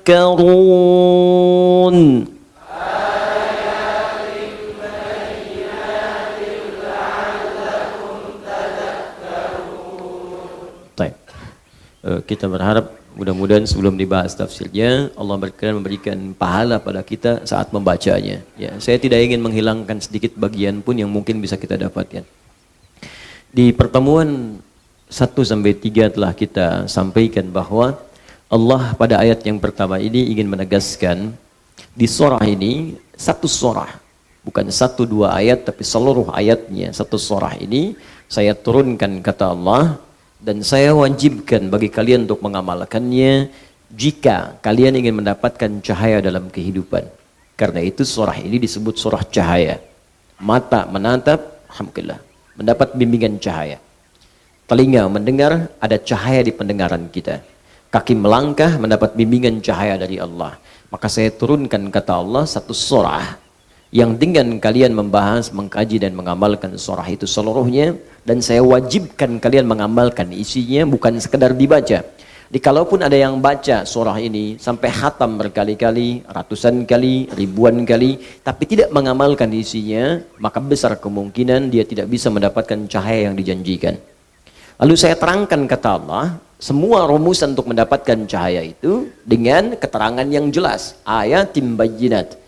Kita berharap mudah-mudahan sebelum dibahas tafsirnya Allah berkenan memberikan pahala pada kita saat membacanya. Ya, saya tidak ingin menghilangkan sedikit bagian pun yang mungkin bisa kita dapatkan. Di pertemuan 1-3 telah kita sampaikan bahwa Allah pada ayat yang pertama ini ingin menegaskan di surah ini satu surah, bukan 1-2 ayat tapi seluruh ayatnya satu surah ini saya turunkan kata Allah dan saya wajibkan bagi kalian untuk mengamalkannya jika kalian ingin mendapatkan cahaya dalam kehidupan. Karena itu surah ini disebut surah cahaya. Mata menatap, alhamdulillah, mendapat bimbingan cahaya. Telinga mendengar, ada cahaya di pendengaran kita. Kaki melangkah, mendapat bimbingan cahaya dari Allah. Maka saya turunkan kata Allah satu surah yang dengan kalian membahas, mengkaji dan mengamalkan surah itu seluruhnya, dan saya wajibkan kalian mengamalkan isinya, bukan sekedar dibaca. Jadi kalaupun ada yang baca surah ini sampai khatam berkali-kali, ratusan kali, ribuan kali, tapi tidak mengamalkan isinya, maka besar kemungkinan dia tidak bisa mendapatkan cahaya yang dijanjikan. Lalu saya terangkan kata Allah, semua rumusan untuk mendapatkan cahaya itu dengan keterangan yang jelas. Ayatim bayyinat.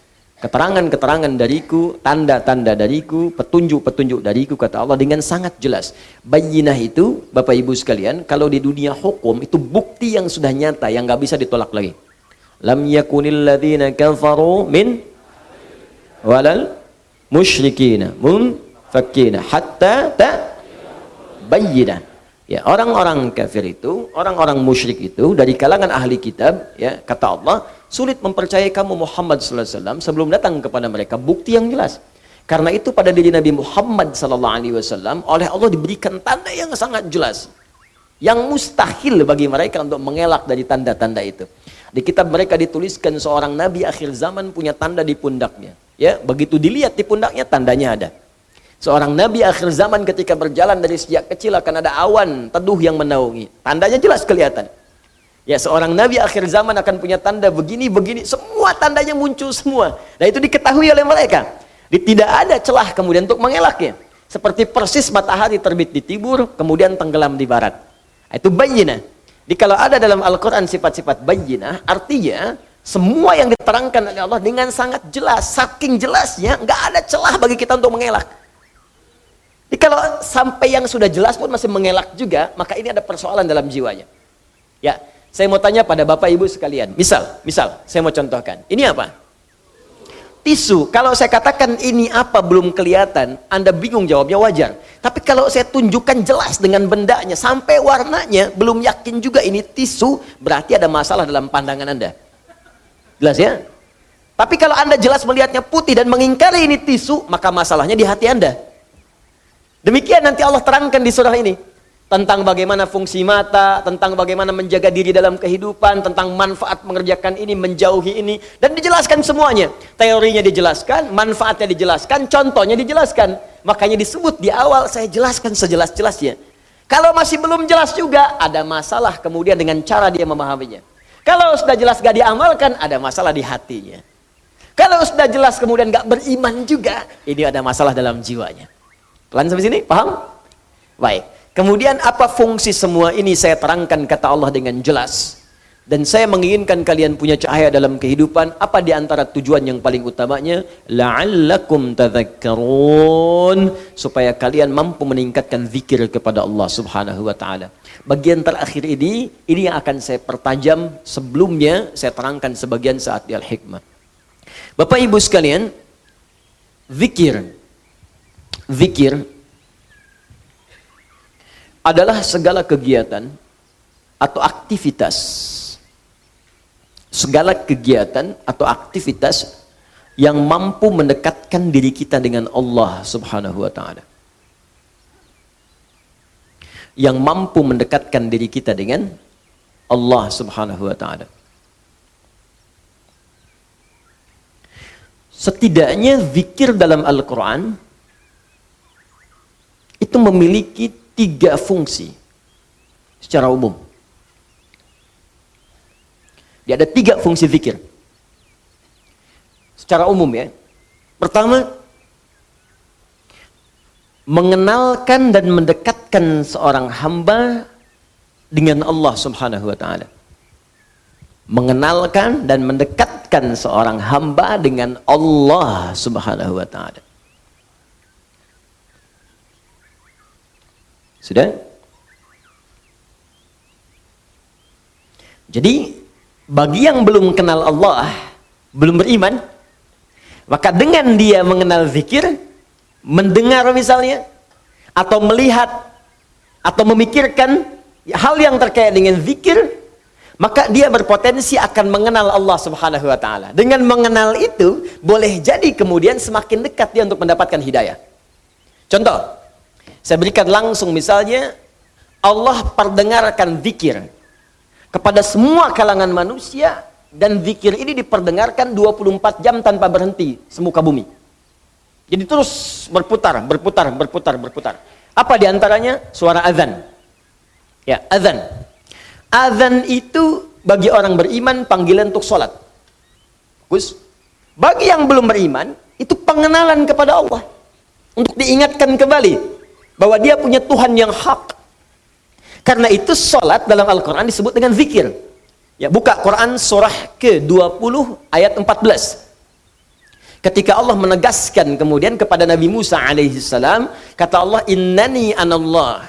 Keterangan-keterangan dariku, tanda-tanda dariku, petunjuk-petunjuk dariku, kata Allah, dengan sangat jelas. Bayyinah itu, Bapak Ibu sekalian, kalau di dunia hukum, itu bukti yang sudah nyata, yang nggak bisa ditolak lagi. Lam yakunil ladzina kafaru min walal musyrikina munfakkina hatta bayyinah. Ya, orang-orang kafir itu, orang-orang musyrik itu dari kalangan ahli kitab, ya, kata Allah, sulit mempercayai kamu Muhammad sallallahu alaihi wasallam sebelum datang kepada mereka bukti yang jelas. Karena itu pada diri Nabi Muhammad sallallahu alaihi wasallam oleh Allah diberikan tanda yang sangat jelas, yang mustahil bagi mereka untuk mengelak dari tanda-tanda itu. Di kitab mereka dituliskan seorang nabi akhir zaman punya tanda di pundaknya. Ya, begitu dilihat di pundaknya tandanya ada. Seorang nabi akhir zaman ketika berjalan dari sejak kecil akan ada awan teduh yang menaungi. Tandanya jelas kelihatan. Ya, seorang nabi akhir zaman akan punya tanda begini-begini, semua tandanya muncul semua. Dan itu diketahui oleh mereka. Tidak ada celah kemudian untuk mengelaknya. Seperti persis matahari terbit di timur, kemudian tenggelam di barat. Itu bayyinah. Jadi kalau ada dalam Al-Quran sifat-sifat bayyinah, artinya semua yang diterangkan oleh Allah dengan sangat jelas, saking jelasnya, nggak ada celah bagi kita untuk mengelak. Jadi kalau sampai yang sudah jelas pun masih mengelak juga, maka ini ada persoalan dalam jiwanya. Ya, saya mau tanya pada Bapak Ibu sekalian, misal, saya mau contohkan, ini apa? Tisu. Kalau saya katakan ini apa belum kelihatan, Anda bingung jawabnya, wajar. Tapi kalau saya tunjukkan jelas dengan bendanya, sampai warnanya, belum yakin juga ini tisu, berarti ada masalah dalam pandangan Anda. Jelas ya? Tapi kalau Anda jelas melihatnya putih dan mengingkari ini tisu, maka masalahnya di hati Anda. Demikian nanti Allah terangkan di surah ini. Tentang bagaimana fungsi mata, tentang bagaimana menjaga diri dalam kehidupan, tentang manfaat mengerjakan ini, menjauhi ini, dan dijelaskan semuanya. Teorinya dijelaskan, manfaatnya dijelaskan, contohnya dijelaskan. Makanya disebut di awal, saya jelaskan sejelas-jelasnya. Kalau masih belum jelas juga, ada masalah kemudian dengan cara dia memahaminya. Kalau sudah jelas gak diamalkan, ada masalah di hatinya. Kalau sudah jelas kemudian gak beriman juga, ini ada masalah dalam jiwanya. Pelan sampai sini, paham? Baik. Kemudian apa fungsi semua ini saya terangkan kata Allah dengan jelas. Dan saya menginginkan kalian punya cahaya dalam kehidupan. Apa di antara tujuan yang paling utamanya? La'allakum tadhakkarun. Supaya kalian mampu meningkatkan zikir kepada Allah subhanahu wa ta'ala. Bagian terakhir ini yang akan saya pertajam. Sebelumnya saya terangkan sebagian saat di Al-Hikmah. Bapak Ibu sekalian, zikir adalah segala kegiatan atau aktivitas yang mampu mendekatkan diri kita dengan Allah subhanahu wa ta'ala, yang mampu mendekatkan diri kita dengan Allah subhanahu wa ta'ala. Setidaknya zikir dalam Al-Quran itu memiliki 3 fungsi secara umum. Dia ada 3 fungsi zikir secara umum ya. Pertama, mengenalkan dan mendekatkan seorang hamba dengan Allah subhanahu wa ta'ala. Mengenalkan dan mendekatkan seorang hamba dengan Allah subhanahu wa ta'ala. Sudah? Jadi bagi yang belum kenal Allah, belum beriman, maka dengan dia mengenal zikir, mendengar misalnya, atau melihat, atau memikirkan hal yang terkait dengan zikir, maka dia berpotensi akan mengenal Allah subhanahu wa ta'ala. Dengan mengenal itu, boleh jadi kemudian semakin dekat dia untuk mendapatkan hidayah. Contoh, saya berikan langsung misalnya, Allah perdengarkan zikir kepada semua kalangan manusia, dan zikir ini diperdengarkan 24 jam tanpa berhenti semuka bumi. Jadi terus berputar. Apa diantaranya? Suara azan. Ya, azan. Azan itu bagi orang beriman panggilan untuk sholat. Bagi yang belum beriman, itu pengenalan kepada Allah. Untuk diingatkan kembali bahwa dia punya Tuhan yang hak, Karena itu salat dalam Al-Quran disebut dengan zikir. Ya, buka Quran surah ke-20 ayat 14. Ketika Allah menegaskan kemudian kepada Nabi Musa alaihissalam, kata Allah, innani anallah,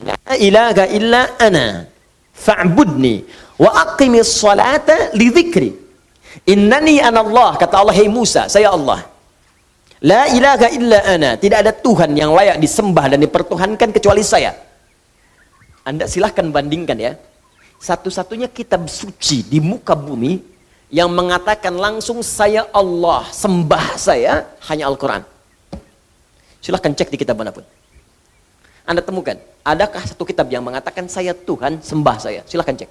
la ilaha illa ana, fa'budni, wa aqimis salata li dzikri. Innani anallah, kata Allah, hei Musa, saya Allah. La ilaha illa ana, tidak ada Tuhan yang layak disembah dan dipertuhankan kecuali saya. Anda silahkan bandingkan ya, satu-satunya kitab suci di muka bumi yang mengatakan langsung saya Allah, sembah saya, hanya Al-Quran. Silahkan cek di kitab manapun. Anda temukan, adakah satu kitab yang mengatakan saya Tuhan, sembah saya? Silahkan cek.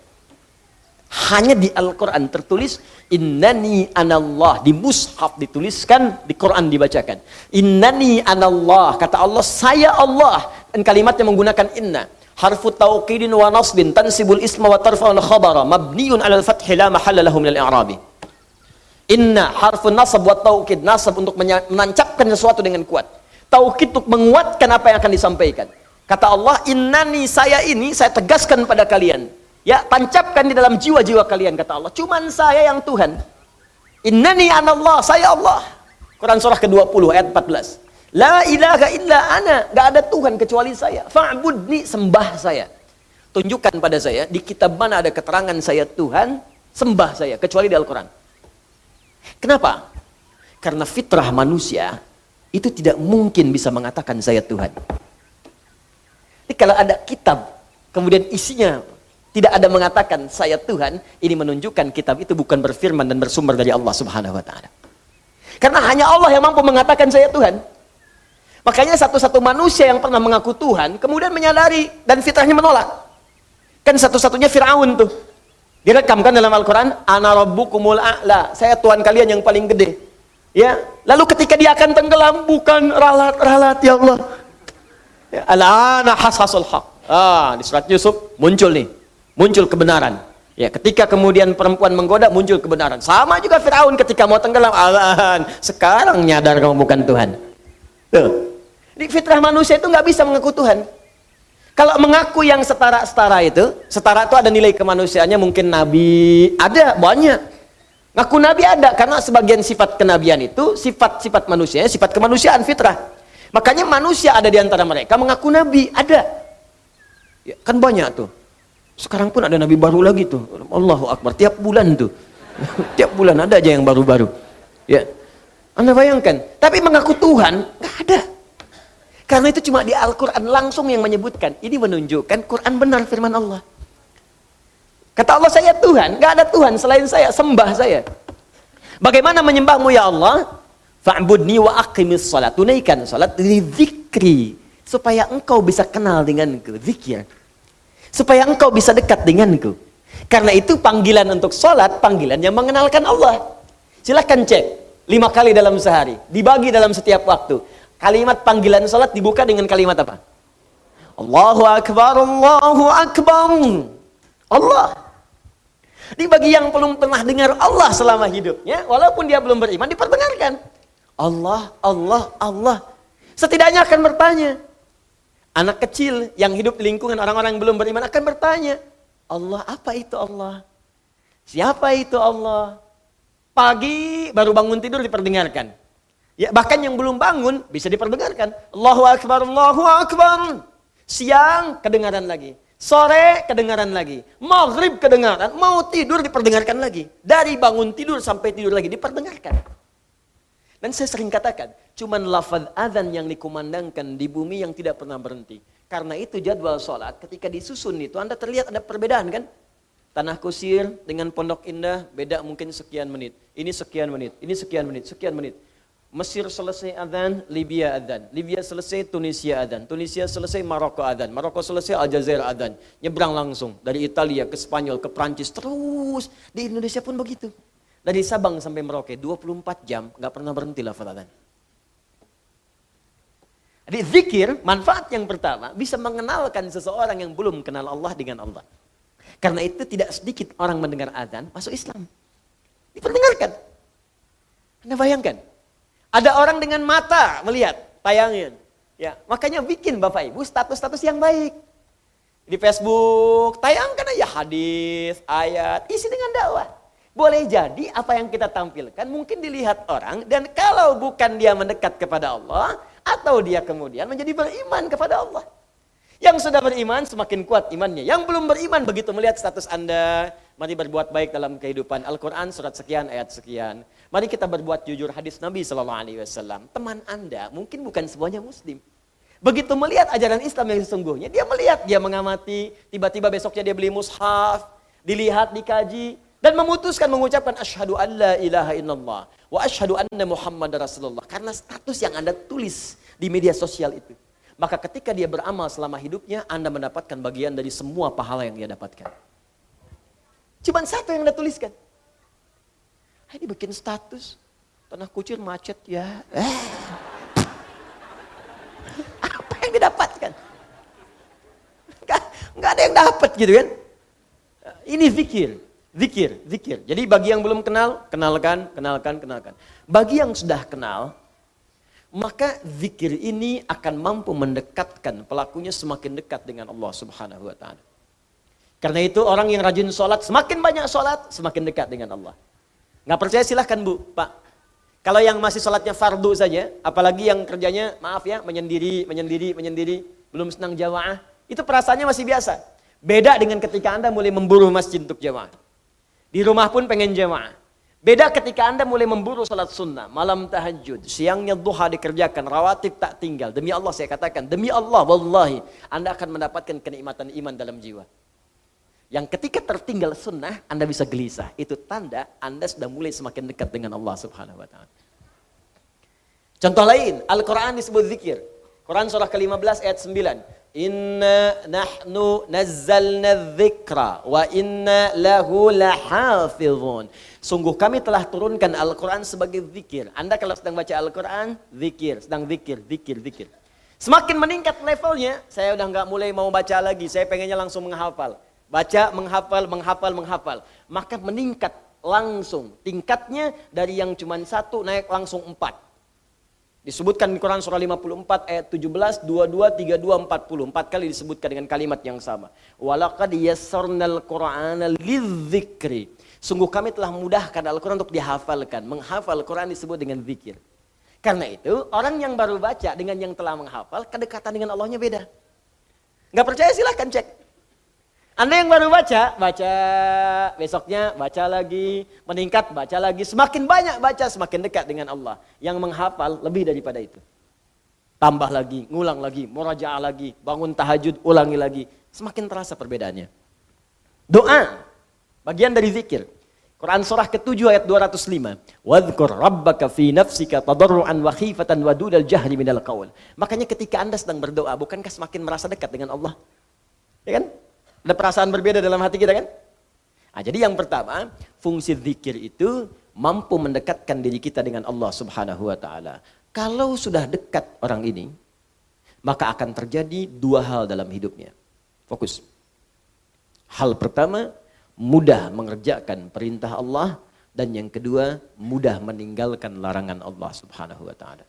Hanya di Al-Quran tertulis, innani anallah, di mushaf dituliskan, di Quran dibacakan. Innani anallah, kata Allah, saya Allah. Dan kalimatnya menggunakan inna. Harfu tauqidin wa nasbin tansibul isma wa tarfa'ul khabara mabniun 'alal fathi la mahalla lahu minal i'rabi. Inna harfu nasab wa tauqid, nasab untuk menancapkan sesuatu dengan kuat, tauqid untuk menguatkan apa yang akan disampaikan. Kata Allah, innani, saya ini, saya tegaskan pada kalian, ya, tancapkan di dalam jiwa-jiwa kalian, kata Allah, cuman saya yang Tuhan. Innani anallah, saya Allah. Quran surah ke-20 ayat 14. La ilaha illa ana, gak ada Tuhan kecuali saya. Fa'budni, sembah saya. Tunjukkan pada saya di kitab mana ada keterangan saya Tuhan, sembah saya, kecuali di Al-Quran. Kenapa? Karena fitrah manusia itu tidak mungkin bisa mengatakan saya Tuhan. Jadi kalau ada kitab kemudian isinya tidak ada mengatakan saya Tuhan, ini menunjukkan kitab itu bukan berfirman dan bersumber dari Allah Subhanahu wa taala. Karena hanya Allah yang mampu mengatakan saya Tuhan. Makanya satu-satu manusia yang pernah mengaku Tuhan kemudian menyadari dan fitrahnya menolak. Kan satu-satunya Fir'aun tuh. Direkamkan dalam Al-Quran, ana rabbukumul a'la, saya Tuhan kalian yang paling gede. Ya, lalu ketika dia akan tenggelam, bukan ralat-ralat ya Allah. Ya, al-ana hasasul haq. Di surat Yusuf muncul nih, muncul kebenaran. Ya, ketika kemudian perempuan menggoda, muncul kebenaran. Sama juga Fir'aun ketika mau tenggelam, sekarang nyadar kamu bukan Tuhan. Tuh. Di fitrah manusia itu nggak bisa mengaku Tuhan. Kalau mengaku yang setara-setara itu, setara itu ada nilai kemanusiaannya, mungkin nabi ada banyak. Ngaku nabi ada karena sebagian sifat kenabian itu sifat-sifat manusia, sifat kemanusiaan fitrah. Makanya manusia ada di antara mereka mengaku nabi, ada. Ya, kan banyak tuh. Sekarang pun ada nabi baru lagi tuh. Allahu Akbar, tiap bulan tuh. Tiap bulan ada aja yang baru-baru. Ya. Anda bayangkan, tapi mengaku Tuhan nggak ada. Karena itu cuma di Al-Quran langsung yang menyebutkan. Ini menunjukkan Quran benar firman Allah. Kata Allah, saya Tuhan, nggak ada Tuhan selain saya, sembah saya. Bagaimana menyembahmu ya Allah? Fa'budni wa aqimis salat, tunaikan salat li dzikri, supaya engkau bisa kenal denganku, zikir. Supaya engkau bisa dekat denganku. Karena itu panggilan untuk salat, panggilan yang mengenalkan Allah. Silakan cek 5 kali dalam sehari, dibagi dalam setiap waktu. Kalimat panggilan salat dibuka dengan kalimat apa? Allahu Akbar, Allahu Akbar. Allah. Di bagi yang belum pernah dengar Allah selama hidupnya, walaupun dia belum beriman, diperdengarkan. Allah, Allah, Allah. Setidaknya akan bertanya. Anak kecil yang hidup di lingkungan orang-orang yang belum beriman akan bertanya, Allah, apa itu Allah? Siapa itu Allah? Pagi baru bangun tidur diperdengarkan. Ya, bahkan yang belum bangun bisa diperdengarkan. Allahu Akbar, Allahu Akbar. Siang kedengaran lagi. Sore kedengaran lagi. Maghrib kedengaran. Mau tidur diperdengarkan lagi. Dari bangun tidur sampai tidur lagi diperdengarkan. Dan saya sering katakan, cuman lafaz azan yang dikumandangkan di bumi yang tidak pernah berhenti. Karena itu jadwal sholat ketika disusun itu Anda terlihat ada perbedaan kan? Tanah Kusir dengan Pondok Indah beda mungkin sekian menit. Ini sekian menit, ini sekian menit, sekian menit. Mesir selesai adzan, Libya adzan. Libya selesai, Tunisia adzan. Tunisia selesai, Maroko adzan. Maroko selesai, Aljazair adzan. Nyebrang langsung dari Italia ke Spanyol ke Prancis terus. Di Indonesia pun begitu. Dari Sabang sampai Merauke 24 jam nggak pernah berhenti lafaz adzan. Jadi zikir, manfaat yang pertama bisa mengenalkan seseorang yang belum kenal Allah dengan Allah. Karena itu tidak sedikit orang mendengar adzan masuk Islam. Diperdengarkan. Anda bayangkan? Ada orang dengan mata melihat tayangan. Ya, makanya bikin Bapak Ibu status-status yang baik. Di Facebook, tayangkan aja hadis, ayat, isi dengan dakwah. Boleh jadi apa yang kita tampilkan mungkin dilihat orang, dan kalau bukan dia mendekat kepada Allah, atau dia kemudian menjadi beriman kepada Allah. Yang sudah beriman semakin kuat imannya. Yang belum beriman begitu melihat status Anda, mari berbuat baik dalam kehidupan. Al-Quran surat sekian, ayat sekian. Mari kita berbuat jujur, hadis Nabi SAW. Teman Anda mungkin bukan semuanya Muslim. Begitu melihat ajaran Islam yang sesungguhnya, dia melihat, dia mengamati, tiba-tiba besoknya dia beli mushaf, dilihat, dikaji, dan memutuskan mengucapkan asyhadu an la ilaha illallah wa asyhadu anna Muhammad Rasulullah. Karena status yang Anda tulis di media sosial itu. Maka ketika dia beramal selama hidupnya, Anda mendapatkan bagian dari semua pahala yang dia dapatkan. Cuman satu yang Anda tuliskan. Ini bikin status, tanah kucing macet ya. Apa yang didapatkan? Nggak ada yang dapat gitu kan. Ini zikir. Jadi bagi yang belum kenal, kenalkan. Bagi yang sudah kenal, maka zikir ini akan mampu mendekatkan pelakunya semakin dekat dengan Allah Subhanahu wa Ta'ala. Karena itu orang yang rajin sholat, semakin banyak sholat, semakin dekat dengan Allah. Nggak percaya silahkan Bu, Pak. Kalau yang masih sholatnya fardu saja, apalagi yang kerjanya, maaf ya, menyendiri, belum senang jamaah, itu perasaannya masih biasa. Beda dengan ketika Anda mulai memburu masjid untuk jamaah. Di rumah pun pengen jamaah. Beda ketika Anda mulai memburu salat sunnah, malam tahajud, siangnya duha dikerjakan, rawatib tak tinggal. Demi Allah saya katakan, demi Allah, wallahi, Anda akan mendapatkan kenikmatan iman dalam jiwa. Yang ketika tertinggal sunnah, Anda bisa gelisah. Itu tanda Anda sudah mulai semakin dekat dengan Allah Subhanahu wa Ta'ala. Contoh lain, Al-Quran disebut zikir. Quran surah ke-15 ayat 9. Inna nahnu nazzalna dzikra wa inna lahu lahafizun. Sungguh kami telah turunkan Al-Quran sebagai zikir. Anda kalau sedang baca Al-Quran, zikir, sedang zikir. Semakin meningkat levelnya, saya udah nggak mulai mau baca lagi, saya pengennya langsung menghafal. Baca, menghafal. Maka meningkat langsung. Tingkatnya dari yang cuma 1 naik langsung 4. Disebutkan di Quran surah 54 ayat 17, 22, 32, 40. 4 kali disebutkan dengan kalimat yang sama. Walaqad yassarnal Qur'ana lidzikri. Sungguh kami telah mudahkan Al-Quran untuk dihafalkan. Menghafal Quran disebut dengan zikir. Karena itu, orang yang baru baca dengan yang telah menghafal, kedekatan dengan Allahnya beda. Nggak percaya silahkan cek. Anda yang baru baca, besoknya baca lagi, meningkat, baca lagi. Semakin banyak baca, semakin dekat dengan Allah. Yang menghafal lebih daripada itu. Tambah lagi, ngulang lagi, murajaah lagi, bangun tahajud, ulangi lagi. Semakin terasa perbedaannya. Doa, bagian dari zikir. Quran surah ke-7 ayat 205. Wadhkur rabbaka fi nafsika tadarruan wa khifatan wa dunal jahri minal qaul. Makanya ketika Anda sedang berdoa, bukankah semakin merasa dekat dengan Allah? Ya kan? Ada perasaan berbeda dalam hati kita kan? Nah, jadi yang pertama, fungsi zikir itu mampu mendekatkan diri kita dengan Allah Subhanahu wa Ta'ala. Kalau sudah dekat orang ini, maka akan terjadi 2 hal dalam hidupnya. Fokus. Hal pertama, mudah mengerjakan perintah Allah, dan yang kedua, mudah meninggalkan larangan Allah Subhanahu wa Ta'ala.